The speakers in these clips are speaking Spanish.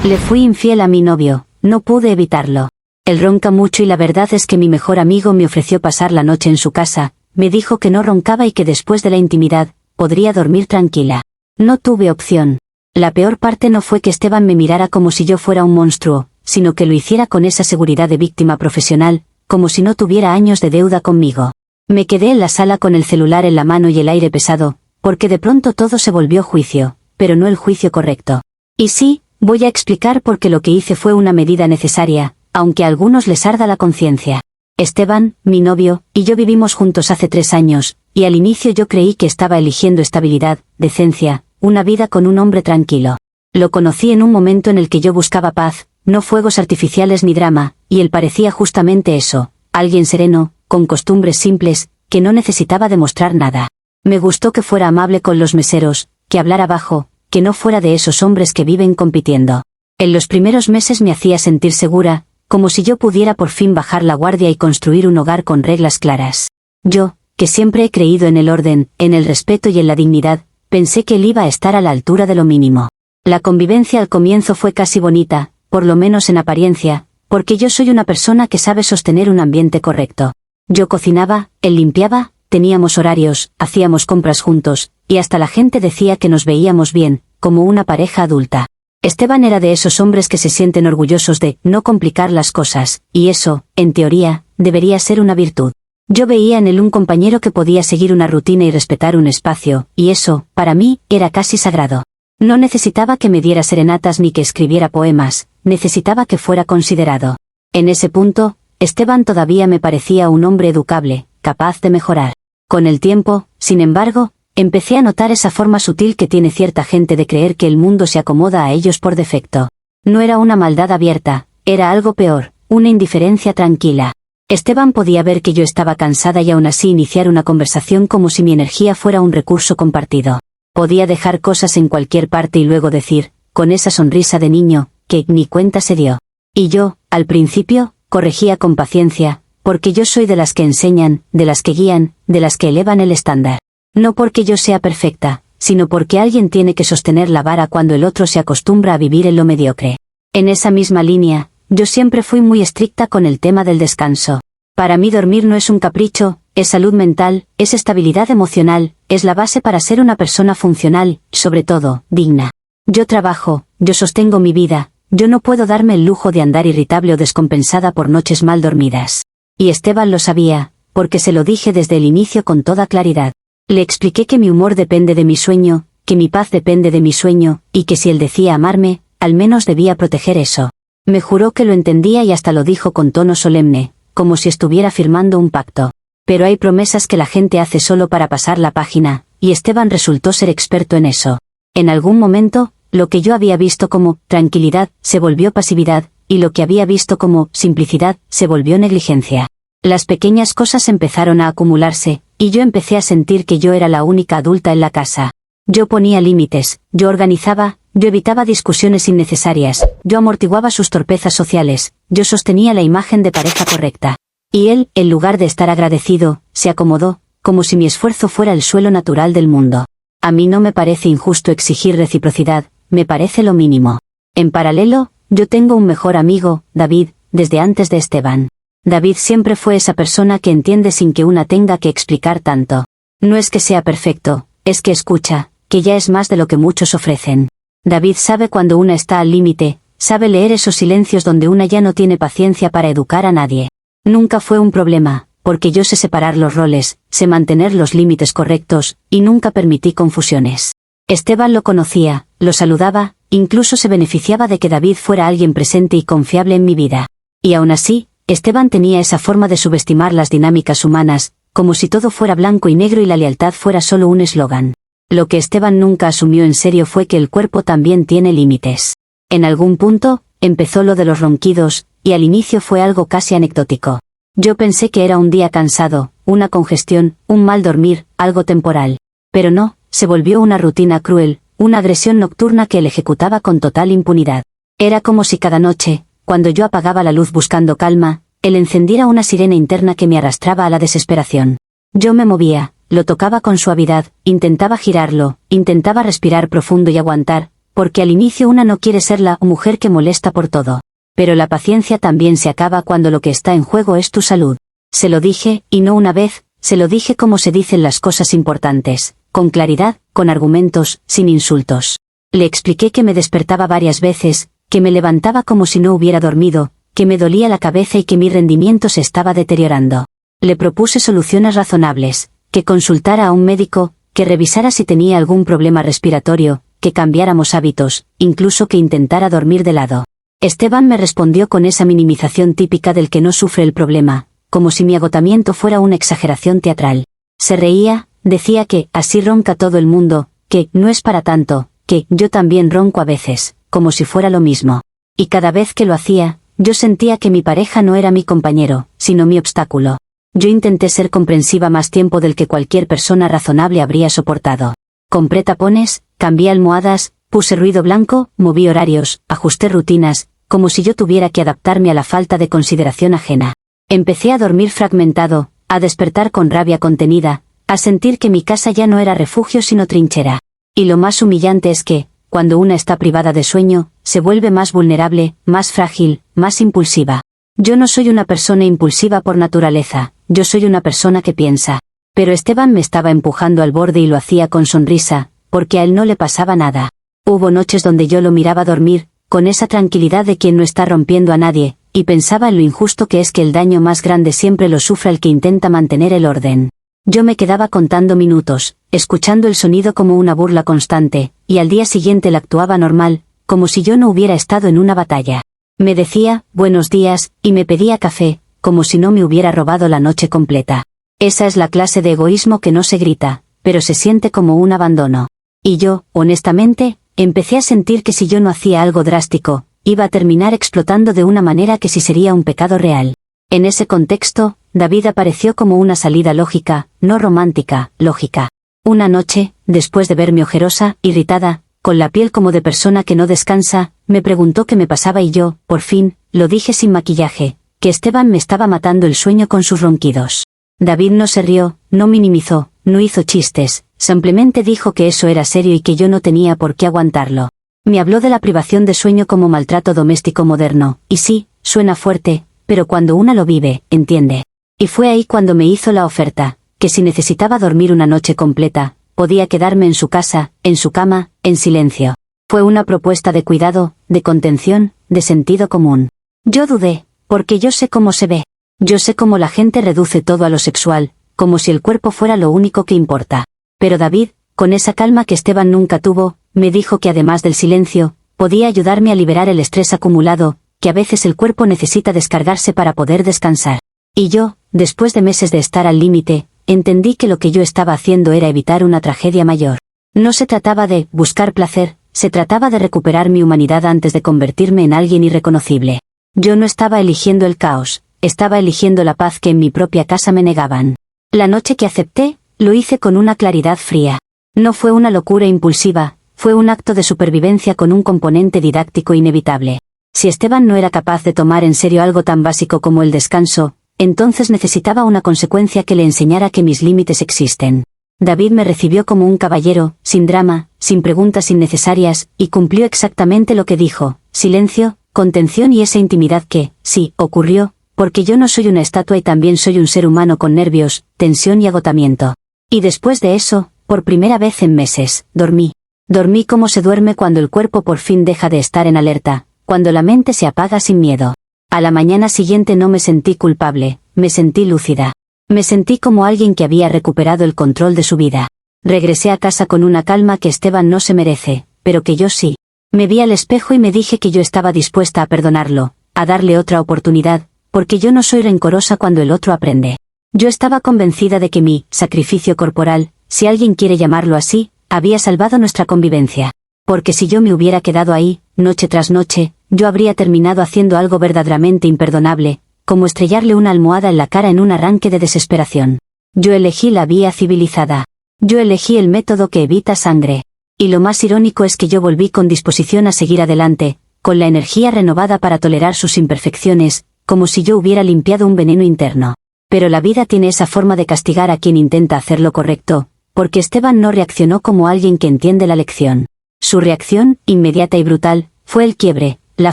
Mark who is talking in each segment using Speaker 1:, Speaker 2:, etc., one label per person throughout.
Speaker 1: Le fui infiel a mi novio, no pude evitarlo. Él ronca mucho y la verdad es que mi mejor amigo me ofreció pasar la noche en su casa, me dijo que no roncaba y que después de la intimidad, podría dormir tranquila. No tuve opción. La peor parte no fue que Esteban me mirara como si yo fuera un monstruo, sino que lo hiciera con esa seguridad de víctima profesional, como si no tuviera años de deuda conmigo. Me quedé en la sala con el celular en la mano y el aire pesado, porque de pronto todo se volvió juicio, pero no el juicio correcto. Y sí, voy a explicar por qué lo que hice fue una medida necesaria, aunque a algunos les arda la conciencia. Esteban, mi novio, y yo vivimos juntos hace 3 años, y al inicio yo creí que estaba eligiendo estabilidad, decencia, una vida con un hombre tranquilo. Lo conocí en un momento en el que yo buscaba paz, no fuegos artificiales ni drama, y él parecía justamente eso, alguien sereno, con costumbres simples, que no necesitaba demostrar nada. Me gustó que fuera amable con los meseros, que hablara bajo, que no fuera de esos hombres que viven compitiendo. En los primeros meses me hacía sentir segura, como si yo pudiera por fin bajar la guardia y construir un hogar con reglas claras. Yo, que siempre he creído en el orden, en el respeto y en la dignidad, pensé que él iba a estar a la altura de lo mínimo. La convivencia al comienzo fue casi bonita, por lo menos en apariencia, porque yo soy una persona que sabe sostener un ambiente correcto. Yo cocinaba, él limpiaba, teníamos horarios, hacíamos compras juntos, y hasta la gente decía que nos veíamos bien, como una pareja adulta. Esteban era de esos hombres que se sienten orgullosos de no complicar las cosas, y eso, en teoría, debería ser una virtud. Yo veía en él un compañero que podía seguir una rutina y respetar un espacio, y eso, para mí, era casi sagrado. No necesitaba que me diera serenatas ni que escribiera poemas, necesitaba que fuera considerado. En ese punto, Esteban todavía me parecía un hombre educable, capaz de mejorar. Con el tiempo, sin embargo, empecé a notar esa forma sutil que tiene cierta gente de creer que el mundo se acomoda a ellos por defecto. No era una maldad abierta, era algo peor, una indiferencia tranquila. Esteban podía ver que yo estaba cansada y aún así iniciar una conversación como si mi energía fuera un recurso compartido. Podía dejar cosas en cualquier parte y luego decir, con esa sonrisa de niño, que ni cuenta se dio. Y yo, al principio, corregía con paciencia, porque yo soy de las que enseñan, de las que guían, de las que elevan el estándar. No porque yo sea perfecta, sino porque alguien tiene que sostener la vara cuando el otro se acostumbra a vivir en lo mediocre. En esa misma línea, yo siempre fui muy estricta con el tema del descanso. Para mí dormir no es un capricho, es salud mental, es estabilidad emocional, es la base para ser una persona funcional, sobre todo, digna. Yo trabajo, yo sostengo mi vida, yo no puedo darme el lujo de andar irritable o descompensada por noches mal dormidas. Y Esteban lo sabía, porque se lo dije desde el inicio con toda claridad. Le expliqué que mi humor depende de mi sueño, que mi paz depende de mi sueño, y que si él decía amarme, al menos debía proteger eso. Me juró que lo entendía y hasta lo dijo con tono solemne, como si estuviera firmando un pacto. Pero hay promesas que la gente hace solo para pasar la página, y Esteban resultó ser experto en eso. En algún momento, lo que yo había visto como tranquilidad se volvió pasividad, y lo que había visto como simplicidad se volvió negligencia. Las pequeñas cosas empezaron a acumularse, y yo empecé a sentir que yo era la única adulta en la casa. Yo ponía límites, yo organizaba, yo evitaba discusiones innecesarias, yo amortiguaba sus torpezas sociales, yo sostenía la imagen de pareja correcta. Y él, en lugar de estar agradecido, se acomodó, como si mi esfuerzo fuera el suelo natural del mundo. A mí no me parece injusto exigir reciprocidad, me parece lo mínimo. En paralelo, yo tengo un mejor amigo, David, desde antes de Esteban. David siempre fue esa persona que entiende sin que una tenga que explicar tanto. No es que sea perfecto, es que escucha, que ya es más de lo que muchos ofrecen. David sabe cuando una está al límite, sabe leer esos silencios donde una ya no tiene paciencia para educar a nadie. Nunca fue un problema, porque yo sé separar los roles, sé mantener los límites correctos, y nunca permití confusiones. Esteban lo conocía, lo saludaba, incluso se beneficiaba de que David fuera alguien presente y confiable en mi vida. Y aún así, Esteban tenía esa forma de subestimar las dinámicas humanas, como si todo fuera blanco y negro y la lealtad fuera solo un eslogan. Lo que Esteban nunca asumió en serio fue que el cuerpo también tiene límites. En algún punto, empezó lo de los ronquidos, y al inicio fue algo casi anecdótico. Yo pensé que era un día cansado, una congestión, un mal dormir, algo temporal. Pero no, se volvió una rutina cruel, una agresión nocturna que él ejecutaba con total impunidad. Era como si cada noche, cuando yo apagaba la luz buscando calma, él encendiera una sirena interna que me arrastraba a la desesperación. Yo me movía, lo tocaba con suavidad, intentaba girarlo, intentaba respirar profundo y aguantar, porque al inicio una no quiere ser la mujer que molesta por todo. Pero la paciencia también se acaba cuando lo que está en juego es tu salud. Se lo dije, y no una vez, se lo dije como se dicen las cosas importantes, con claridad, con argumentos, sin insultos. Le expliqué que me despertaba varias veces, que me levantaba como si no hubiera dormido, que me dolía la cabeza y que mi rendimiento se estaba deteriorando. Le propuse soluciones razonables, que consultara a un médico, que revisara si tenía algún problema respiratorio, que cambiáramos hábitos, incluso que intentara dormir de lado. Esteban me respondió con esa minimización típica del que no sufre el problema, como si mi agotamiento fuera una exageración teatral. Se reía, decía que así ronca todo el mundo, que no es para tanto, que yo también ronco a veces, como si fuera lo mismo. Y cada vez que lo hacía, yo sentía que mi pareja no era mi compañero, sino mi obstáculo. Yo intenté ser comprensiva más tiempo del que cualquier persona razonable habría soportado. Compré tapones, cambié almohadas, puse ruido blanco, moví horarios, ajusté rutinas, como si yo tuviera que adaptarme a la falta de consideración ajena. Empecé a dormir fragmentado, a despertar con rabia contenida, a sentir que mi casa ya no era refugio sino trinchera. Y lo más humillante es que, cuando una está privada de sueño, se vuelve más vulnerable, más frágil, más impulsiva. Yo no soy una persona impulsiva por naturaleza, yo soy una persona que piensa. Pero Esteban me estaba empujando al borde y lo hacía con sonrisa, porque a él no le pasaba nada. Hubo noches donde yo lo miraba dormir, con esa tranquilidad de quien no está rompiendo a nadie, y pensaba en lo injusto que es que el daño más grande siempre lo sufra el que intenta mantener el orden. Yo me quedaba contando minutos, escuchando el sonido como una burla constante, y al día siguiente él actuaba normal, como si yo no hubiera estado en una batalla. Me decía, buenos días, y me pedía café, como si no me hubiera robado la noche completa. Esa es la clase de egoísmo que no se grita, pero se siente como un abandono. Y yo, honestamente, empecé a sentir que si yo no hacía algo drástico, iba a terminar explotando de una manera que sí sería un pecado real. En ese contexto, David apareció como una salida lógica, no romántica, lógica. Una noche, después de verme ojerosa, irritada, con la piel como de persona que no descansa, me preguntó qué me pasaba y yo, por fin, lo dije sin maquillaje, que Esteban me estaba matando el sueño con sus ronquidos. David no se rió, no minimizó, no hizo chistes, simplemente dijo que eso era serio y que yo no tenía por qué aguantarlo. Me habló de la privación de sueño como maltrato doméstico moderno, y sí, suena fuerte, pero cuando una lo vive, entiende. Y fue ahí cuando me hizo la oferta, que si necesitaba dormir una noche completa, podía quedarme en su casa, en su cama, en silencio. Fue una propuesta de cuidado, de contención, de sentido común. Yo dudé, porque yo sé cómo se ve. Yo sé cómo la gente reduce todo a lo sexual, como si el cuerpo fuera lo único que importa. Pero David, con esa calma que Esteban nunca tuvo, me dijo que además del silencio, podía ayudarme a liberar el estrés acumulado, que a veces el cuerpo necesita descargarse para poder descansar. Y yo, después de meses de estar al límite, entendí que lo que yo estaba haciendo era evitar una tragedia mayor. No se trataba de buscar placer, se trataba de recuperar mi humanidad antes de convertirme en alguien irreconocible. Yo no estaba eligiendo el caos, estaba eligiendo la paz que en mi propia casa me negaban. La noche que acepté, lo hice con una claridad fría. No fue una locura impulsiva, fue un acto de supervivencia con un componente didáctico inevitable. Si Esteban no era capaz de tomar en serio algo tan básico como el descanso, entonces necesitaba una consecuencia que le enseñara que mis límites existen. David me recibió como un caballero, sin drama, sin preguntas innecesarias, y cumplió exactamente lo que dijo: silencio, contención y esa intimidad que, sí, ocurrió, porque yo no soy una estatua y también soy un ser humano con nervios, tensión y agotamiento. Y después de eso, por primera vez en meses, dormí. Dormí como se duerme cuando el cuerpo por fin deja de estar en alerta, cuando la mente se apaga sin miedo. A la mañana siguiente no me sentí culpable, me sentí lúcida. Me sentí como alguien que había recuperado el control de su vida. Regresé a casa con una calma que Esteban no se merece, pero que yo sí. Me vi al espejo y me dije que yo estaba dispuesta a perdonarlo, a darle otra oportunidad, porque yo no soy rencorosa cuando el otro aprende. Yo estaba convencida de que mi sacrificio corporal, si alguien quiere llamarlo así, había salvado nuestra convivencia. Porque si yo me hubiera quedado ahí, noche tras noche, yo habría terminado haciendo algo verdaderamente imperdonable, como estrellarle una almohada en la cara en un arranque de desesperación. Yo elegí la vía civilizada. Yo elegí el método que evita sangre. Y lo más irónico es que yo volví con disposición a seguir adelante, con la energía renovada para tolerar sus imperfecciones, como si yo hubiera limpiado un veneno interno. Pero la vida tiene esa forma de castigar a quien intenta hacer lo correcto, porque Esteban no reaccionó como alguien que entiende la lección. Su reacción, inmediata y brutal, fue el quiebre, la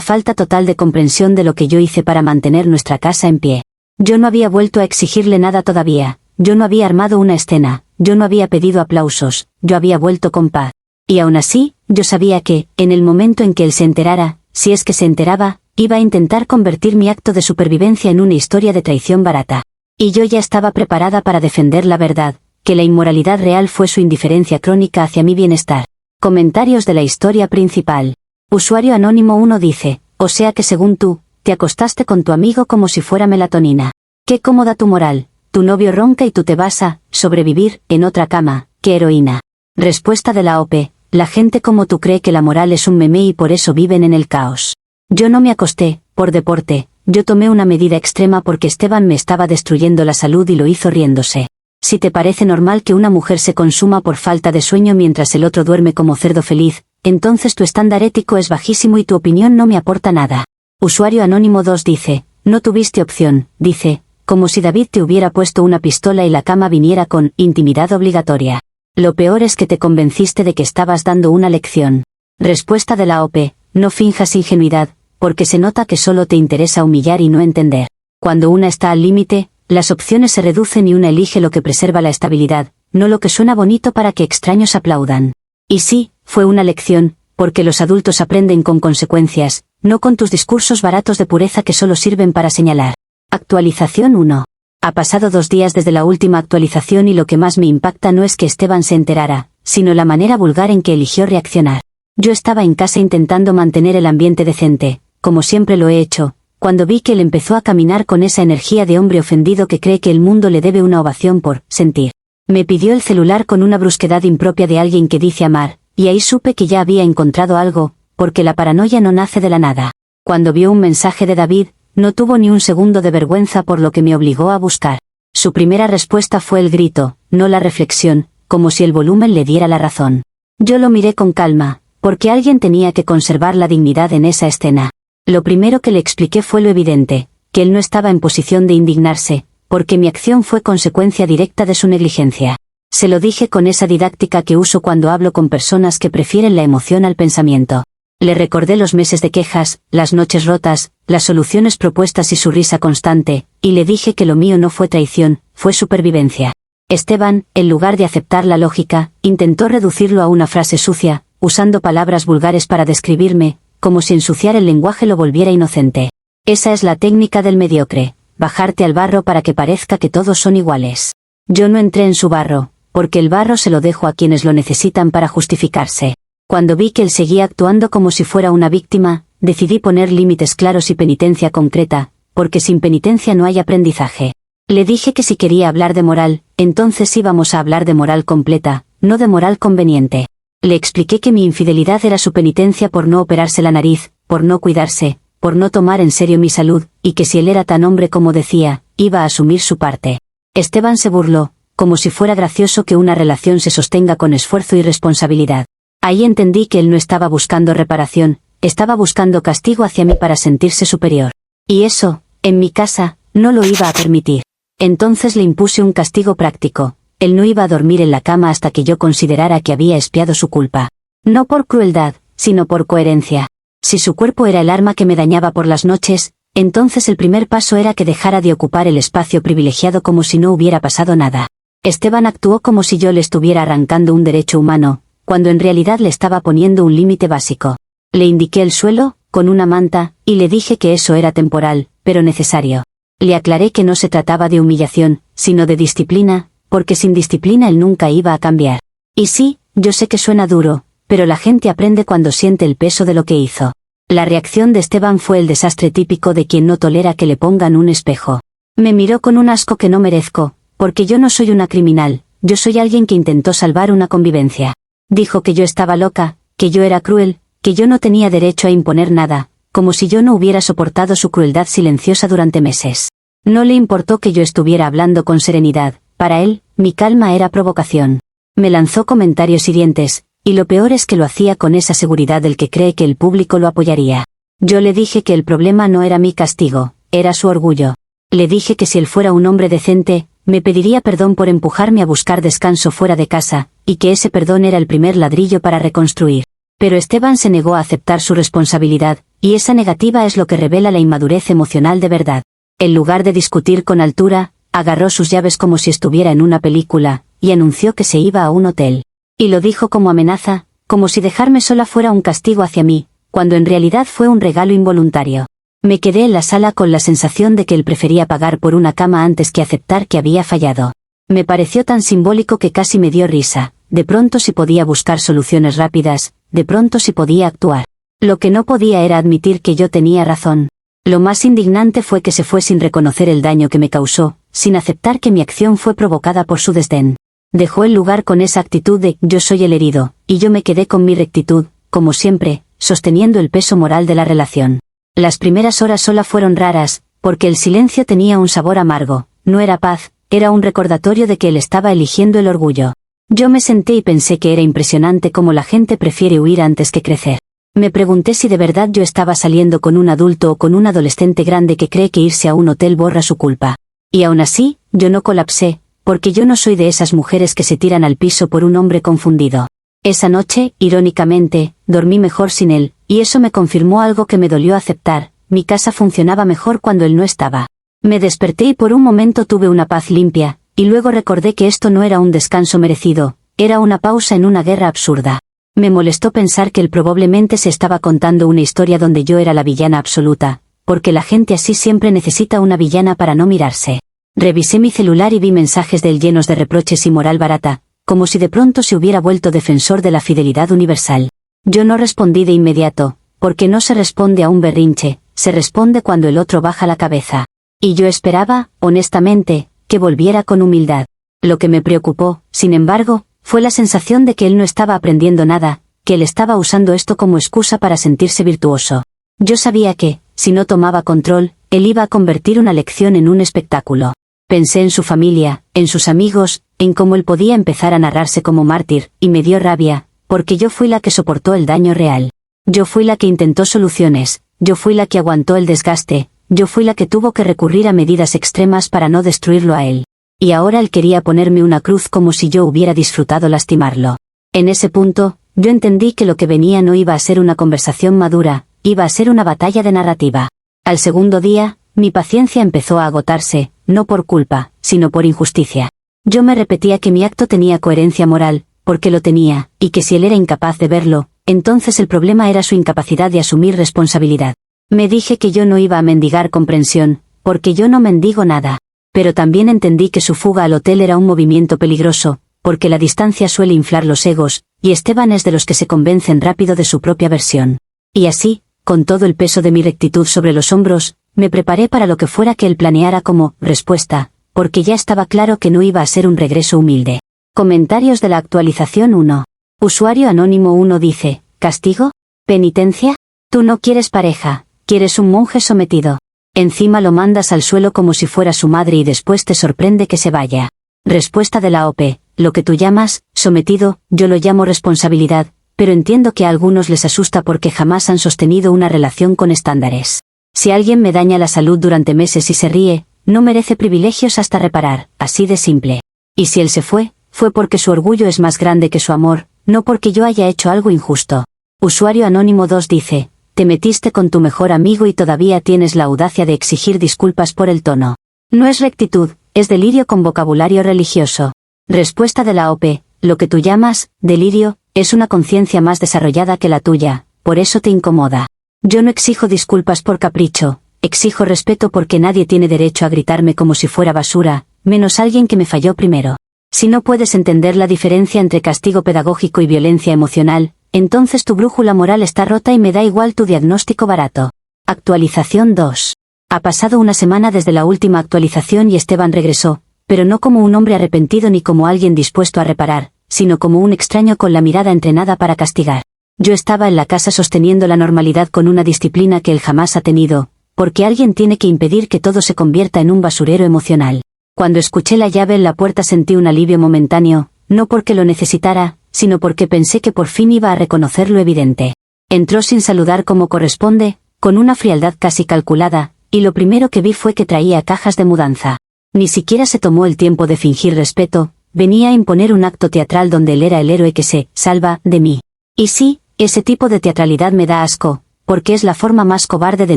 Speaker 1: falta total de comprensión de lo que yo hice para mantener nuestra casa en pie. Yo no había vuelto a exigirle nada todavía, yo no había armado una escena, yo no había pedido aplausos, yo había vuelto con paz. Y aún así, yo sabía que, en el momento en que él se enterara, si es que se enteraba, iba a intentar convertir mi acto de supervivencia en una historia de traición barata. Y yo ya estaba preparada para defender la verdad, que la inmoralidad real fue su indiferencia crónica hacia mi bienestar. Comentarios de la historia principal. Usuario anónimo 1 dice, o sea que según tú, te acostaste con tu amigo como si fuera melatonina. Qué cómoda tu moral, tu novio ronca y tú te vas a sobrevivir en otra cama, qué heroína. Respuesta de la OP, la gente como tú cree que la moral es un meme y por eso viven en el caos. Yo no me acosté, por deporte, yo tomé una medida extrema porque Esteban me estaba destruyendo la salud y lo hizo riéndose. Si te parece normal que una mujer se consuma por falta de sueño mientras el otro duerme como cerdo feliz, entonces tu estándar ético es bajísimo y tu opinión no me aporta nada. Usuario anónimo 2 dice, no tuviste opción, dice, como si David te hubiera puesto una pistola y la cama viniera con intimidad obligatoria. Lo peor es que te convenciste de que estabas dando una lección. Respuesta de la OP, no finjas ingenuidad, porque se nota que solo te interesa humillar y no entender. Cuando una está al límite, las opciones se reducen y una elige lo que preserva la estabilidad, no lo que suena bonito para que extraños aplaudan. Y sí, fue una lección, porque los adultos aprenden con consecuencias, no con tus discursos baratos de pureza que solo sirven para señalar. Actualización 1. Ha pasado 2 días desde la última actualización y lo que más me impacta no es que Esteban se enterara, sino la manera vulgar en que eligió reaccionar. Yo estaba en casa intentando mantener el ambiente decente, como siempre lo he hecho, cuando vi que él empezó a caminar con esa energía de hombre ofendido que cree que el mundo le debe una ovación por sentir. Me pidió el celular con una brusquedad impropia de alguien que dice amar, y ahí supe que ya había encontrado algo, porque la paranoia no nace de la nada. Cuando vio un mensaje de David, no tuvo ni un segundo de vergüenza por lo que me obligó a buscar. Su primera respuesta fue el grito, no la reflexión, como si el volumen le diera la razón. Yo lo miré con calma, porque alguien tenía que conservar la dignidad en esa escena. Lo primero que le expliqué fue lo evidente, que él no estaba en posición de indignarse, porque mi acción fue consecuencia directa de su negligencia. Se lo dije con esa didáctica que uso cuando hablo con personas que prefieren la emoción al pensamiento. Le recordé los meses de quejas, las noches rotas, las soluciones propuestas y su risa constante, y le dije que lo mío no fue traición, fue supervivencia. Esteban, en lugar de aceptar la lógica, intentó reducirlo a una frase sucia, usando palabras vulgares para describirme, como si ensuciar el lenguaje lo volviera inocente. Esa es la técnica del mediocre, bajarte al barro para que parezca que todos son iguales. Yo no entré en su barro, porque el barro se lo dejo a quienes lo necesitan para justificarse. Cuando vi que él seguía actuando como si fuera una víctima, decidí poner límites claros y penitencia concreta, porque sin penitencia no hay aprendizaje. Le dije que si quería hablar de moral, entonces íbamos a hablar de moral completa, no de moral conveniente. Le expliqué que mi infidelidad era su penitencia por no operarse la nariz, por no cuidarse, por no tomar en serio mi salud, y que si él era tan hombre como decía, iba a asumir su parte. Esteban se burló, como si fuera gracioso que una relación se sostenga con esfuerzo y responsabilidad. Ahí entendí que él no estaba buscando reparación, estaba buscando castigo hacia mí para sentirse superior. Y eso, en mi casa, no lo iba a permitir. Entonces le impuse un castigo práctico. Él no iba a dormir en la cama hasta que yo considerara que había expiado su culpa. No por crueldad, sino por coherencia. Si su cuerpo era el arma que me dañaba por las noches, entonces el primer paso era que dejara de ocupar el espacio privilegiado como si no hubiera pasado nada. Esteban actuó como si yo le estuviera arrancando un derecho humano, cuando en realidad le estaba poniendo un límite básico. Le indiqué el suelo, con una manta, y le dije que eso era temporal, pero necesario. Le aclaré que no se trataba de humillación, sino de disciplina, porque sin disciplina él nunca iba a cambiar. Y sí, yo sé que suena duro, pero la gente aprende cuando siente el peso de lo que hizo. La reacción de Esteban fue el desastre típico de quien no tolera que le pongan un espejo. Me miró con un asco que no merezco, porque yo no soy una criminal, yo soy alguien que intentó salvar una convivencia. Dijo que yo estaba loca, que yo era cruel, que yo no tenía derecho a imponer nada, como si yo no hubiera soportado su crueldad silenciosa durante meses. No le importó que yo estuviera hablando con serenidad, para él, mi calma era provocación. Me lanzó comentarios hirientes, y lo peor es que lo hacía con esa seguridad del que cree que el público lo apoyaría. Yo le dije que el problema no era mi castigo, era su orgullo. Le dije que si él fuera un hombre decente, me pediría perdón por empujarme a buscar descanso fuera de casa, y que ese perdón era el primer ladrillo para reconstruir. Pero Esteban se negó a aceptar su responsabilidad, y esa negativa es lo que revela la inmadurez emocional de verdad. En lugar de discutir con altura, agarró sus llaves como si estuviera en una película, y anunció que se iba a un hotel. Y lo dijo como amenaza, como si dejarme sola fuera un castigo hacia mí, cuando en realidad fue un regalo involuntario. Me quedé en la sala con la sensación de que él prefería pagar por una cama antes que aceptar que había fallado. Me pareció tan simbólico que casi me dio risa. De pronto si podía buscar soluciones rápidas, de pronto si podía actuar. Lo que no podía era admitir que yo tenía razón. Lo más indignante fue que se fue sin reconocer el daño que me causó, sin aceptar que mi acción fue provocada por su desdén. Dejó el lugar con esa actitud de yo soy el herido, y yo me quedé con mi rectitud, como siempre, sosteniendo el peso moral de la relación. Las primeras horas sola fueron raras, porque el silencio tenía un sabor amargo, no era paz, era un recordatorio de que él estaba eligiendo el orgullo. Yo me senté y pensé que era impresionante cómo la gente prefiere huir antes que crecer. Me pregunté si de verdad yo estaba saliendo con un adulto o con un adolescente grande que cree que irse a un hotel borra su culpa. Y aún así, yo no colapsé, porque yo no soy de esas mujeres que se tiran al piso por un hombre confundido. Esa noche, irónicamente, dormí mejor sin él, y eso me confirmó algo que me dolió aceptar: mi casa funcionaba mejor cuando él no estaba. Me desperté y por un momento tuve una paz limpia, y luego recordé que esto no era un descanso merecido, era una pausa en una guerra absurda. Me molestó pensar que él probablemente se estaba contando una historia donde yo era la villana absoluta, porque la gente así siempre necesita una villana para no mirarse. Revisé mi celular y vi mensajes de él llenos de reproches y moral barata, como si de pronto se hubiera vuelto defensor de la fidelidad universal. Yo no respondí de inmediato, porque no se responde a un berrinche, se responde cuando el otro baja la cabeza. Y yo esperaba, honestamente, que volviera con humildad. Lo que me preocupó, sin embargo, fue la sensación de que él no estaba aprendiendo nada, que él estaba usando esto como excusa para sentirse virtuoso. Yo sabía que, si no tomaba control, él iba a convertir una lección en un espectáculo. Pensé en su familia, en sus amigos, en cómo él podía empezar a narrarse como mártir, y me dio rabia, porque yo fui la que soportó el daño real. Yo fui la que intentó soluciones, yo fui la que aguantó el desgaste, yo fui la que tuvo que recurrir a medidas extremas para no destruirlo a él. Y ahora él quería ponerme una cruz como si yo hubiera disfrutado lastimarlo. En ese punto, yo entendí que lo que venía no iba a ser una conversación madura, iba a ser una batalla de narrativa. Al segundo día, mi paciencia empezó a agotarse, no por culpa, sino por injusticia. Yo me repetía que mi acto tenía coherencia moral, porque lo tenía, y que si él era incapaz de verlo, entonces el problema era su incapacidad de asumir responsabilidad. Me dije que yo no iba a mendigar comprensión, porque yo no mendigo nada. Pero también entendí que su fuga al hotel era un movimiento peligroso, porque la distancia suele inflar los egos, y Esteban es de los que se convencen rápido de su propia versión. Y así, con todo el peso de mi rectitud sobre los hombros, me preparé para lo que fuera que él planeara como respuesta, porque ya estaba claro que no iba a ser un regreso humilde. Comentarios de la actualización 1. Usuario anónimo 1 dice: ¿castigo? ¿Penitencia? Tú no quieres pareja, quieres un monje sometido. Encima lo mandas al suelo como si fuera su madre y después te sorprende que se vaya. Respuesta de la OP: lo que tú llamas sometido, yo lo llamo responsabilidad, pero entiendo que a algunos les asusta porque jamás han sostenido una relación con estándares. Si alguien me daña la salud durante meses y se ríe, no merece privilegios hasta reparar, así de simple. Y si él se fue, fue porque su orgullo es más grande que su amor, no porque yo haya hecho algo injusto. Usuario anónimo 2 dice: te metiste con tu mejor amigo y todavía tienes la audacia de exigir disculpas por el tono. No es rectitud, es delirio con vocabulario religioso. Respuesta de la OP: lo que tú llamas delirio es una conciencia más desarrollada que la tuya, por eso te incomoda. Yo no exijo disculpas por capricho, exijo respeto porque nadie tiene derecho a gritarme como si fuera basura, menos alguien que me falló primero. Si no puedes entender la diferencia entre castigo pedagógico y violencia emocional, entonces tu brújula moral está rota y me da igual tu diagnóstico barato. Actualización 2. Ha pasado una semana desde la última actualización y Esteban regresó, pero no como un hombre arrepentido ni como alguien dispuesto a reparar, sino como un extraño con la mirada entrenada para castigar. Yo estaba en la casa sosteniendo la normalidad con una disciplina que él jamás ha tenido, porque alguien tiene que impedir que todo se convierta en un basurero emocional. Cuando escuché la llave en la puerta sentí un alivio momentáneo, no porque lo necesitara, sino porque pensé que por fin iba a reconocer lo evidente. Entró sin saludar como corresponde, con una frialdad casi calculada, y lo primero que vi fue que traía cajas de mudanza. Ni siquiera se tomó el tiempo de fingir respeto, venía a imponer un acto teatral donde él era el héroe que se salva de mí. Y sí, Ese tipo de teatralidad me da asco, porque es la forma más cobarde de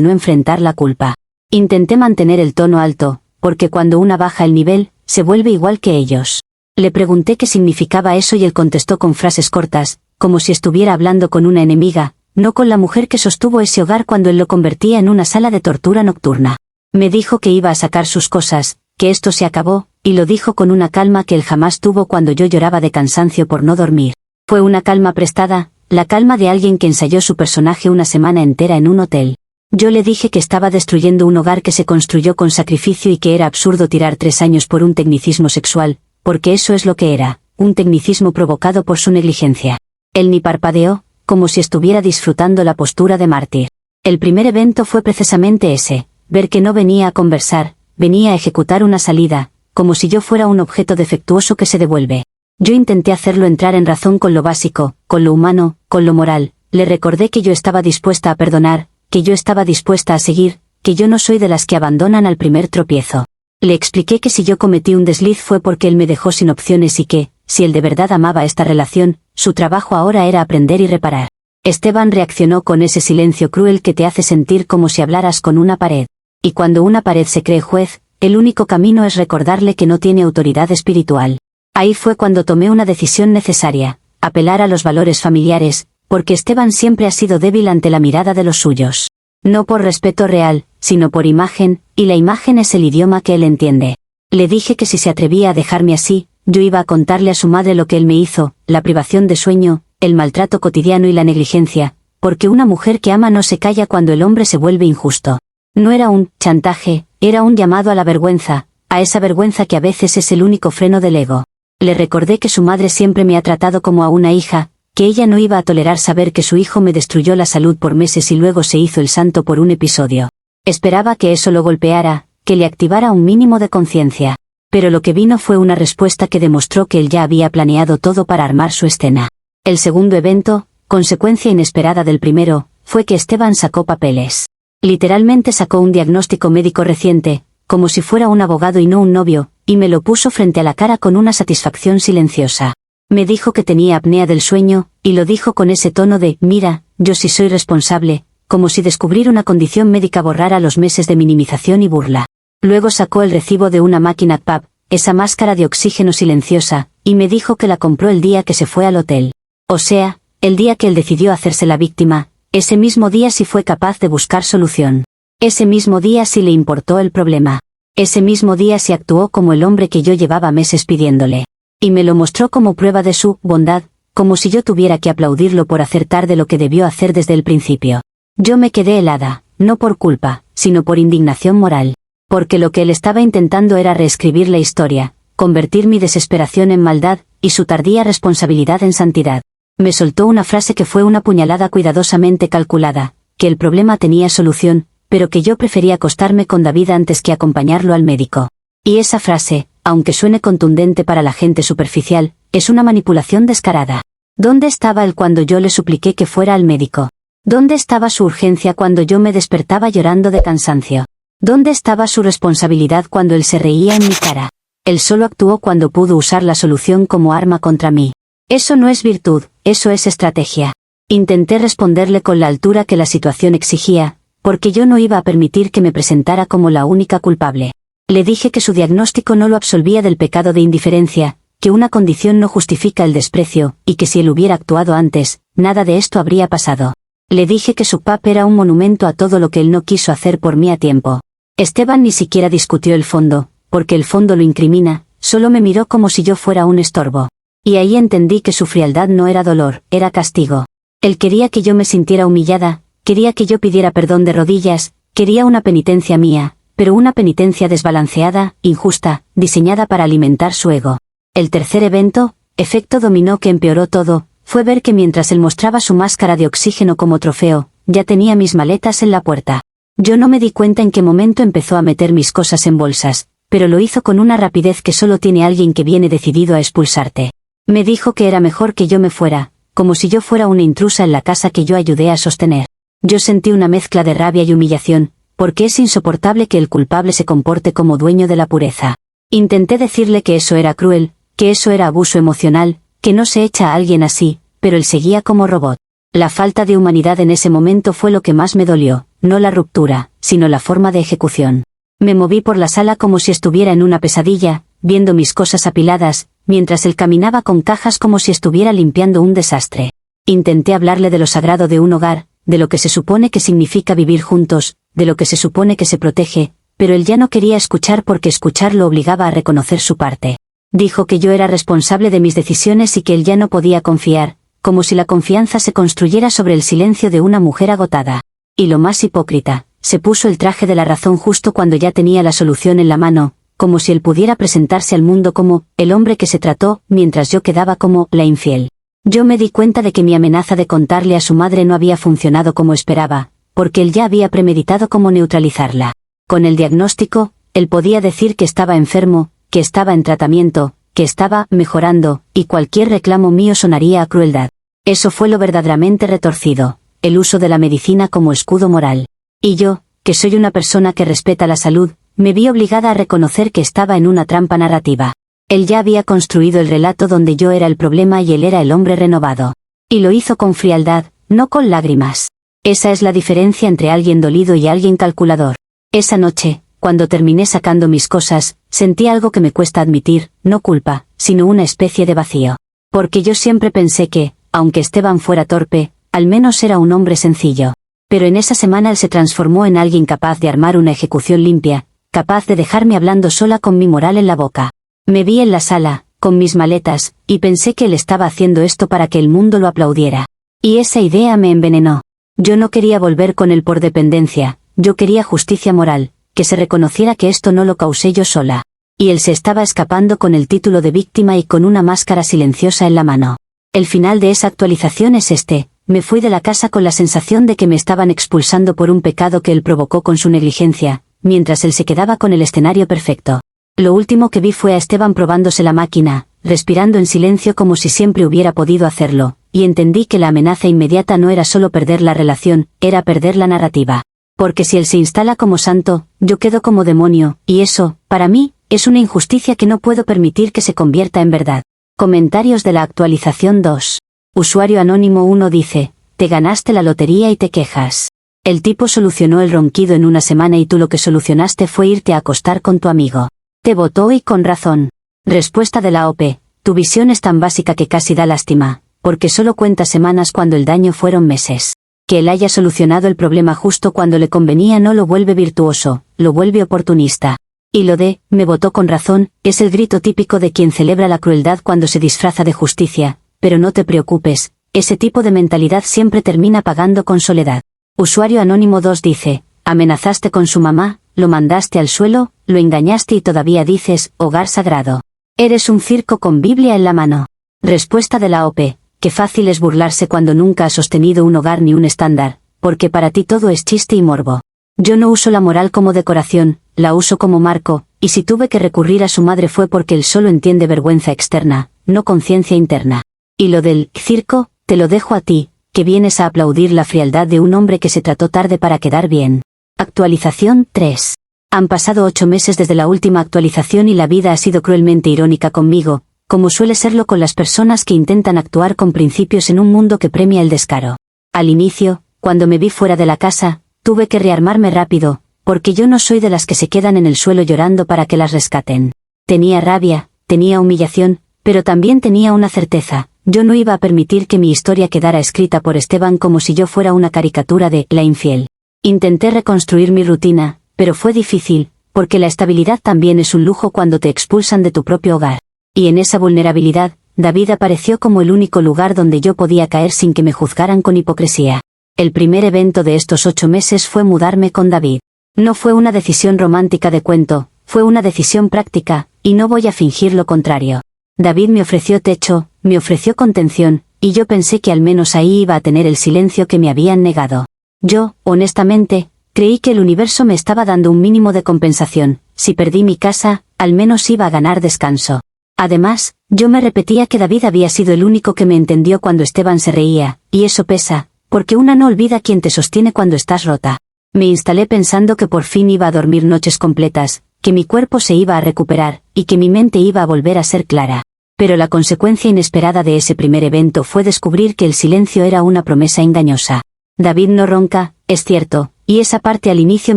Speaker 1: no enfrentar la culpa. Intenté mantener el tono alto, porque cuando una baja el nivel, se vuelve igual que ellos. Le pregunté qué significaba eso y él contestó con frases cortas, como si estuviera hablando con una enemiga, no con la mujer que sostuvo ese hogar cuando él lo convertía en una sala de tortura nocturna. Me dijo que iba a sacar sus cosas, que esto se acabó, y lo dijo con una calma que él jamás tuvo cuando yo lloraba de cansancio por no dormir. Fue una calma prestada, la calma de alguien que ensayó su personaje una semana entera en un hotel. Yo le dije que estaba destruyendo un hogar que se construyó con sacrificio y que era absurdo tirar 3 años por un tecnicismo sexual, porque eso es lo que era, un tecnicismo provocado por su negligencia. Él ni parpadeó, como si estuviera disfrutando la postura de mártir. El primer evento fue precisamente ese, ver que no venía a conversar, venía a ejecutar una salida, como si yo fuera un objeto defectuoso que se devuelve. Yo intenté hacerlo entrar en razón con lo básico, con lo humano, con lo moral, le recordé que yo estaba dispuesta a perdonar, que yo estaba dispuesta a seguir, que yo no soy de las que abandonan al primer tropiezo. Le expliqué que si yo cometí un desliz fue porque él me dejó sin opciones y que, si él de verdad amaba esta relación, su trabajo ahora era aprender y reparar. Esteban reaccionó con ese silencio cruel que te hace sentir como si hablaras con una pared. Y cuando una pared se cree juez, el único camino es recordarle que no tiene autoridad espiritual. Ahí fue cuando tomé una decisión necesaria, apelar a los valores familiares, porque Esteban siempre ha sido débil ante la mirada de los suyos. No por respeto real, sino por imagen, y la imagen es el idioma que él entiende. Le dije que si se atrevía a dejarme así, yo iba a contarle a su madre lo que él me hizo, la privación de sueño, el maltrato cotidiano y la negligencia, porque una mujer que ama no se calla cuando el hombre se vuelve injusto. No era un chantaje, era un llamado a la vergüenza, a esa vergüenza que a veces es el único freno del ego. Le recordé que su madre siempre me ha tratado como a una hija, que ella no iba a tolerar saber que su hijo me destruyó la salud por meses y luego se hizo el santo por un episodio. Esperaba que eso lo golpeara, que le activara un mínimo de conciencia. Pero lo que vino fue una respuesta que demostró que él ya había planeado todo para armar su escena. El segundo evento, consecuencia inesperada del primero, fue que Esteban sacó papeles. Literalmente sacó un diagnóstico médico reciente, como si fuera un abogado y no un novio, y me lo puso frente a la cara con una satisfacción silenciosa. Me dijo que tenía apnea del sueño, y lo dijo con ese tono de, mira, yo sí soy responsable, como si descubrir una condición médica borrara los meses de minimización y burla. Luego sacó el recibo de una máquina PAP, esa máscara de oxígeno silenciosa, y me dijo que la compró el día que se fue al hotel. O sea, el día que él decidió hacerse la víctima, ese mismo día sí fue capaz de buscar solución. Ese mismo día sí le importó el problema. Ese mismo día sí actuó como el hombre que yo llevaba meses pidiéndole. Y me lo mostró como prueba de su bondad, como si yo tuviera que aplaudirlo por acertar de lo que debió hacer desde el principio. Yo me quedé helada, no por culpa, sino por indignación moral. Porque lo que él estaba intentando era reescribir la historia, convertir mi desesperación en maldad, y su tardía responsabilidad en santidad. Me soltó una frase que fue una puñalada cuidadosamente calculada, que el problema tenía solución, pero que yo prefería acostarme con David antes que acompañarlo al médico. Y esa frase, aunque suene contundente para la gente superficial, es una manipulación descarada. ¿Dónde estaba él cuando yo le supliqué que fuera al médico? ¿Dónde estaba su urgencia cuando yo me despertaba llorando de cansancio? ¿Dónde estaba su responsabilidad cuando él se reía en mi cara? Él solo actuó cuando pudo usar la solución como arma contra mí. Eso no es virtud, eso es estrategia. Intenté responderle con la altura que la situación exigía, porque yo no iba a permitir que me presentara como la única culpable. Le dije que su diagnóstico no lo absolvía del pecado de indiferencia, que una condición no justifica el desprecio, y que si él hubiera actuado antes, nada de esto habría pasado. Le dije que su PAP era un monumento a todo lo que él no quiso hacer por mí a tiempo. Esteban ni siquiera discutió el fondo, porque el fondo lo incrimina, solo me miró como si yo fuera un estorbo. Y ahí entendí que su frialdad no era dolor, era castigo. Él quería que yo me sintiera humillada, quería que yo pidiera perdón de rodillas, quería una penitencia mía, pero una penitencia desbalanceada, injusta, diseñada para alimentar su ego. El tercer evento, efecto dominó que empeoró todo, fue ver que mientras él mostraba su máscara de oxígeno como trofeo, ya tenía mis maletas en la puerta. Yo no me di cuenta en qué momento empezó a meter mis cosas en bolsas, pero lo hizo con una rapidez que solo tiene alguien que viene decidido a expulsarte. Me dijo que era mejor que yo me fuera, como si yo fuera una intrusa en la casa que yo ayudé a sostener. Yo sentí una mezcla de rabia y humillación, porque es insoportable que el culpable se comporte como dueño de la pureza. Intenté decirle que eso era cruel, que eso era abuso emocional, que no se echa a alguien así, pero él seguía como robot. La falta de humanidad en ese momento fue lo que más me dolió, no la ruptura, sino la forma de ejecución. Me moví por la sala como si estuviera en una pesadilla, viendo mis cosas apiladas, mientras él caminaba con cajas como si estuviera limpiando un desastre. Intenté hablarle de lo sagrado de un hogar, de lo que se supone que significa vivir juntos, de lo que se supone que se protege, pero él ya no quería escuchar porque escuchar lo obligaba a reconocer su parte. Dijo que yo era responsable de mis decisiones y que él ya no podía confiar, como si la confianza se construyera sobre el silencio de una mujer agotada. Y lo más hipócrita, se puso el traje de la razón justo cuando ya tenía la solución en la mano, como si él pudiera presentarse al mundo como el hombre que se trató, mientras yo quedaba como la infiel. Yo me di cuenta de que mi amenaza de contarle a su madre no había funcionado como esperaba, porque él ya había premeditado cómo neutralizarla. Con el diagnóstico, él podía decir que estaba enfermo, que estaba en tratamiento, que estaba mejorando, y cualquier reclamo mío sonaría a crueldad. Eso fue lo verdaderamente retorcido, el uso de la medicina como escudo moral. Y yo, que soy una persona que respeta la salud, me vi obligada a reconocer que estaba en una trampa narrativa. Él ya había construido el relato donde yo era el problema y él era el hombre renovado. Y lo hizo con frialdad, no con lágrimas. Esa es la diferencia entre alguien dolido y alguien calculador. Esa noche, cuando terminé sacando mis cosas, sentí algo que me cuesta admitir, no culpa, sino una especie de vacío. Porque yo siempre pensé que, aunque Esteban fuera torpe, al menos era un hombre sencillo. Pero en esa semana él se transformó en alguien capaz de armar una ejecución limpia, capaz de dejarme hablando sola con mi moral en la boca. Me vi en la sala, con mis maletas, y pensé que él estaba haciendo esto para que el mundo lo aplaudiera. Y esa idea me envenenó. Yo no quería volver con él por dependencia, yo quería justicia moral, que se reconociera que esto no lo causé yo sola. Y él se estaba escapando con el título de víctima y con una máscara silenciosa en la mano. El final de esa actualización es este: me fui de la casa con la sensación de que me estaban expulsando por un pecado que él provocó con su negligencia, mientras él se quedaba con el escenario perfecto. Lo último que vi fue a Esteban probándose la máquina, respirando en silencio como si siempre hubiera podido hacerlo, y entendí que la amenaza inmediata no era solo perder la relación, era perder la narrativa. Porque si él se instala como santo, yo quedo como demonio, y eso, para mí, es una injusticia que no puedo permitir que se convierta en verdad. Comentarios de la actualización 2. Usuario anónimo 1 dice: te ganaste la lotería y te quejas. El tipo solucionó el ronquido en una semana y tú lo que solucionaste fue irte a acostar con tu amigo. Te votó y con razón. Respuesta de la OP: tu visión es tan básica que casi da lástima, porque solo cuenta semanas cuando el daño fueron meses. Que él haya solucionado el problema justo cuando le convenía no lo vuelve virtuoso, lo vuelve oportunista. Y lo de, me votó con razón, es el grito típico de quien celebra la crueldad cuando se disfraza de justicia, pero no te preocupes, ese tipo de mentalidad siempre termina pagando con soledad. Usuario anónimo 2 dice: amenazaste con su mamá, lo mandaste al suelo, lo engañaste y todavía dices, hogar sagrado. Eres un circo con Biblia en la mano. Respuesta de la OP: qué fácil es burlarse cuando nunca has sostenido un hogar ni un estándar, porque para ti todo es chiste y morbo. Yo no uso la moral como decoración, la uso como marco, y si tuve que recurrir a su madre fue porque él solo entiende vergüenza externa, no conciencia interna. Y lo del circo, te lo dejo a ti, que vienes a aplaudir la frialdad de un hombre que se trató tarde para quedar bien. Actualización 3. Han pasado 8 meses desde la última actualización y la vida ha sido cruelmente irónica conmigo, como suele serlo con las personas que intentan actuar con principios en un mundo que premia el descaro. Al inicio, cuando me vi fuera de la casa, tuve que rearmarme rápido, porque yo no soy de las que se quedan en el suelo llorando para que las rescaten. Tenía rabia, tenía humillación, pero también tenía una certeza: yo no iba a permitir que mi historia quedara escrita por Esteban como si yo fuera una caricatura de la infiel. Intenté reconstruir mi rutina, pero fue difícil, porque la estabilidad también es un lujo cuando te expulsan de tu propio hogar. Y en esa vulnerabilidad, David apareció como el único lugar donde yo podía caer sin que me juzgaran con hipocresía. El primer evento de estos 8 meses fue mudarme con David. No fue una decisión romántica de cuento, fue una decisión práctica, y no voy a fingir lo contrario. David me ofreció techo, me ofreció contención, y yo pensé que al menos ahí iba a tener el silencio que me habían negado. Yo, honestamente, creí que el universo me estaba dando un mínimo de compensación. Si perdí mi casa, al menos iba a ganar descanso. Además, yo me repetía que David había sido el único que me entendió cuando Esteban se reía, y eso pesa, porque una no olvida quien te sostiene cuando estás rota. Me instalé pensando que por fin iba a dormir noches completas, que mi cuerpo se iba a recuperar, y que mi mente iba a volver a ser clara. Pero la consecuencia inesperada de ese primer evento fue descubrir que el silencio era una promesa engañosa. David no ronca, es cierto, y esa parte al inicio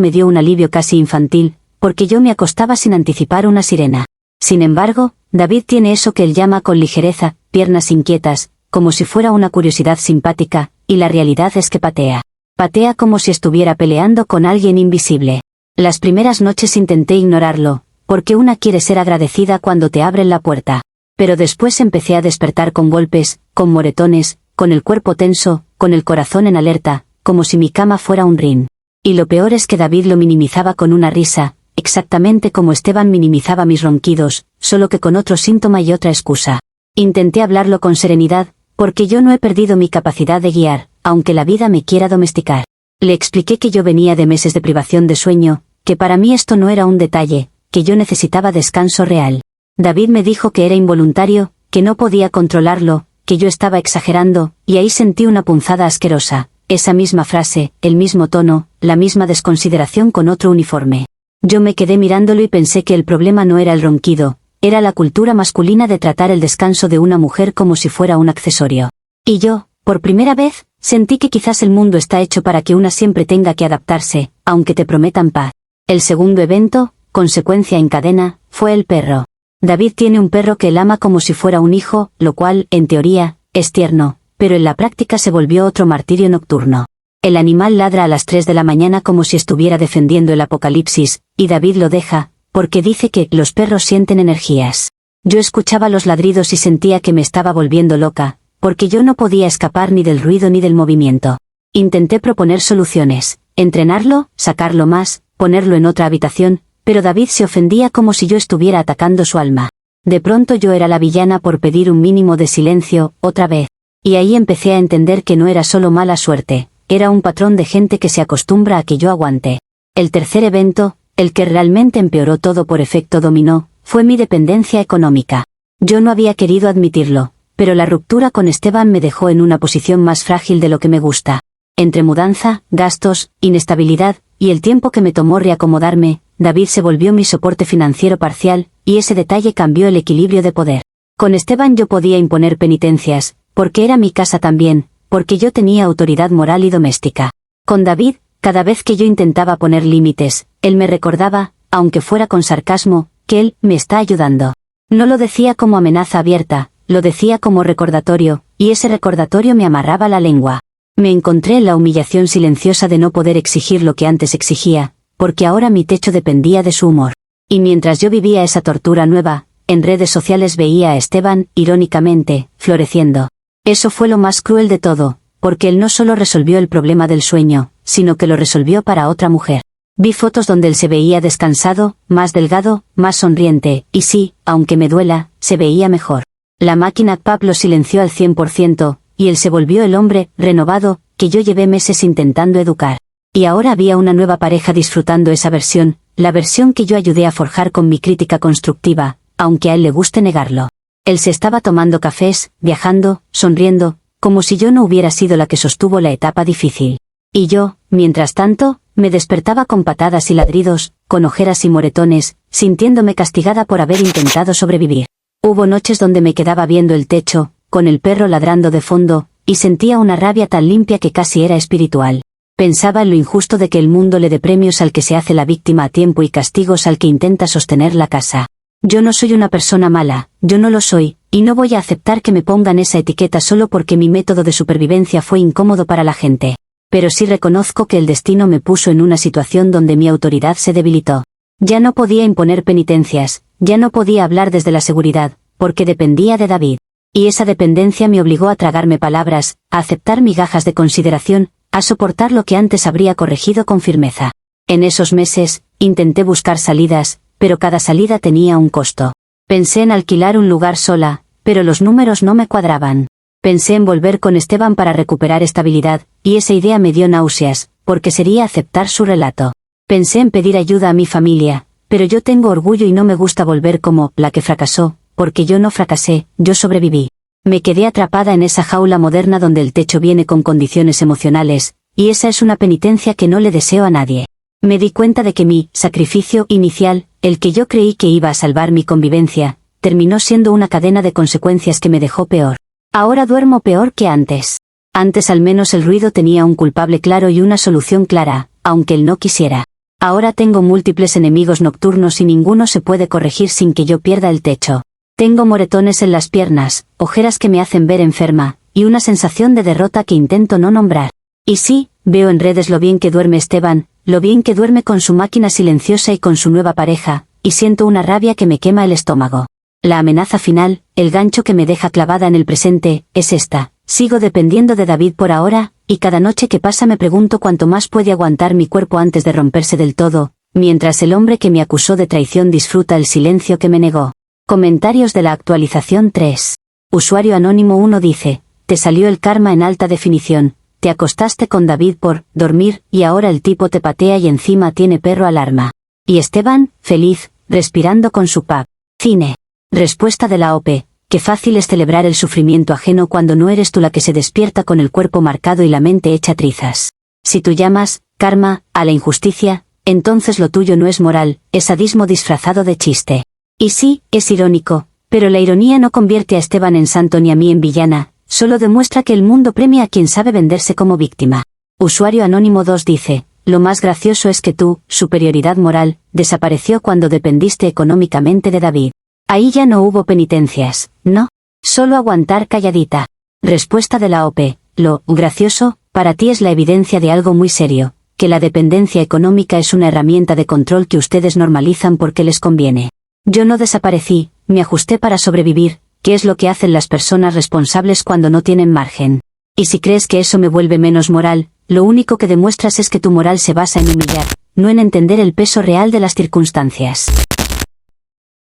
Speaker 1: me dio un alivio casi infantil, porque yo me acostaba sin anticipar una sirena. Sin embargo, David tiene eso que él llama con ligereza, piernas inquietas, como si fuera una curiosidad simpática, y la realidad es que patea. Patea como si estuviera peleando con alguien invisible. Las primeras noches intenté ignorarlo, porque una quiere ser agradecida cuando te abren la puerta. Pero después empecé a despertar con golpes, con moretones, con el cuerpo tenso, con el corazón en alerta, como si mi cama fuera un ring. Y lo peor es que David lo minimizaba con una risa, exactamente como Esteban minimizaba mis ronquidos, solo que con otro síntoma y otra excusa. Intenté hablarlo con serenidad, porque yo no he perdido mi capacidad de guiar, aunque la vida me quiera domesticar. Le expliqué que yo venía de meses de privación de sueño, que para mí esto no era un detalle, que yo necesitaba descanso real. David me dijo que era involuntario, que no podía controlarlo, que yo estaba exagerando, y ahí sentí una punzada asquerosa, esa misma frase, el mismo tono, la misma desconsideración con otro uniforme. Yo me quedé mirándolo y pensé que el problema no era el ronquido, era la cultura masculina de tratar el descanso de una mujer como si fuera un accesorio. Y yo, por primera vez, sentí que quizás el mundo está hecho para que una siempre tenga que adaptarse, aunque te prometan paz. El segundo evento, consecuencia en cadena, fue el perro. David tiene un perro que él ama como si fuera un hijo, lo cual, en teoría, es tierno, pero en la práctica se volvió otro martirio nocturno. El animal ladra a las 3 de la mañana como si estuviera defendiendo el apocalipsis, y David lo deja, porque dice que los perros sienten energías. Yo escuchaba los ladridos y sentía que me estaba volviendo loca, porque yo no podía escapar ni del ruido ni del movimiento. Intenté proponer soluciones, entrenarlo, sacarlo más, ponerlo en otra habitación, pero David se ofendía como si yo estuviera atacando su alma. De pronto yo era la villana por pedir un mínimo de silencio, otra vez. Y ahí empecé a entender que no era solo mala suerte, era un patrón de gente que se acostumbra a que yo aguante. El tercer evento, el que realmente empeoró todo por efecto dominó, fue mi dependencia económica. Yo no había querido admitirlo, pero la ruptura con Esteban me dejó en una posición más frágil de lo que me gusta. Entre mudanza, gastos, inestabilidad, y el tiempo que me tomó reacomodarme, David se volvió mi soporte financiero parcial, y ese detalle cambió el equilibrio de poder. Con Esteban yo podía imponer penitencias, porque era mi casa también, porque yo tenía autoridad moral y doméstica. Con David, cada vez que yo intentaba poner límites, él me recordaba, aunque fuera con sarcasmo, que él me está ayudando. No lo decía como amenaza abierta, lo decía como recordatorio, y ese recordatorio me amarraba la lengua. Me encontré en la humillación silenciosa de no poder exigir lo que antes exigía, porque ahora mi techo dependía de su humor. Y mientras yo vivía esa tortura nueva, en redes sociales veía a Esteban, irónicamente, floreciendo. Eso fue lo más cruel de todo, porque él no solo resolvió el problema del sueño, sino que lo resolvió para otra mujer. Vi fotos donde él se veía descansado, más delgado, más sonriente, y sí, aunque me duela, se veía mejor. La máquina PAP lo silenció al 100%, y él se volvió el hombre, renovado, que yo llevé meses intentando educar. Y ahora había una nueva pareja disfrutando esa versión, la versión que yo ayudé a forjar con mi crítica constructiva, aunque a él le guste negarlo. Él se estaba tomando cafés, viajando, sonriendo, como si yo no hubiera sido la que sostuvo la etapa difícil. Y yo, mientras tanto, me despertaba con patadas y ladridos, con ojeras y moretones, sintiéndome castigada por haber intentado sobrevivir. Hubo noches donde me quedaba viendo el techo, con el perro ladrando de fondo, y sentía una rabia tan limpia que casi era espiritual. Pensaba en lo injusto de que el mundo le dé premios al que se hace la víctima a tiempo y castigos al que intenta sostener la casa. Yo no soy una persona mala, yo no lo soy, y no voy a aceptar que me pongan esa etiqueta solo porque mi método de supervivencia fue incómodo para la gente. Pero sí reconozco que el destino me puso en una situación donde mi autoridad se debilitó. Ya no podía imponer penitencias, ya no podía hablar desde la seguridad, porque dependía de David. Y esa dependencia me obligó a tragarme palabras, a aceptar migajas de consideración, a soportar lo que antes habría corregido con firmeza. En esos meses, intenté buscar salidas, pero cada salida tenía un costo. Pensé en alquilar un lugar sola, pero los números no me cuadraban. Pensé en volver con Esteban para recuperar estabilidad, y esa idea me dio náuseas, porque sería aceptar su relato. Pensé en pedir ayuda a mi familia, pero yo tengo orgullo y no me gusta volver como la que fracasó, porque yo no fracasé, yo sobreviví. Me quedé atrapada en esa jaula moderna donde el techo viene con condiciones emocionales, y esa es una penitencia que no le deseo a nadie. Me di cuenta de que mi sacrificio inicial, el que yo creí que iba a salvar mi convivencia, terminó siendo una cadena de consecuencias que me dejó peor. Ahora duermo peor que antes. Antes al menos el ruido tenía un culpable claro y una solución clara, aunque él no quisiera. Ahora tengo múltiples enemigos nocturnos y ninguno se puede corregir sin que yo pierda el techo. Tengo moretones en las piernas, ojeras que me hacen ver enferma, y una sensación de derrota que intento no nombrar. Y sí, veo en redes lo bien que duerme Esteban, lo bien que duerme con su máquina silenciosa y con su nueva pareja, y siento una rabia que me quema el estómago. La amenaza final, el gancho que me deja clavada en el presente, es esta: sigo dependiendo de David por ahora, y cada noche que pasa me pregunto cuánto más puede aguantar mi cuerpo antes de romperse del todo, mientras el hombre que me acusó de traición disfruta el silencio que me negó. Comentarios de la actualización 3. Usuario anónimo 1 dice: te salió el karma en alta definición, te acostaste con David por dormir, y ahora el tipo te patea y encima tiene perro alarma. Y Esteban, feliz, respirando con su pub. Cine. Respuesta de la OP: qué fácil es celebrar el sufrimiento ajeno cuando no eres tú la que se despierta con el cuerpo marcado y la mente hecha trizas. Si tú llamas karma a la injusticia, entonces lo tuyo no es moral, es sadismo disfrazado de chiste. Y sí, es irónico, pero la ironía no convierte a Esteban en santo ni a mí en villana, solo demuestra que el mundo premia a quien sabe venderse como víctima. Usuario anónimo 2 dice: lo más gracioso es que tu superioridad moral desapareció cuando dependiste económicamente de David. Ahí ya no hubo penitencias, ¿no? Solo aguantar calladita. Respuesta de la OP: lo gracioso para ti es la evidencia de algo muy serio, que la dependencia económica es una herramienta de control que ustedes normalizan porque les conviene. Yo no desaparecí, me ajusté para sobrevivir, que es lo que hacen las personas responsables cuando no tienen margen. Y si crees que eso me vuelve menos moral, lo único que demuestras es que tu moral se basa en humillar, no en entender el peso real de las circunstancias.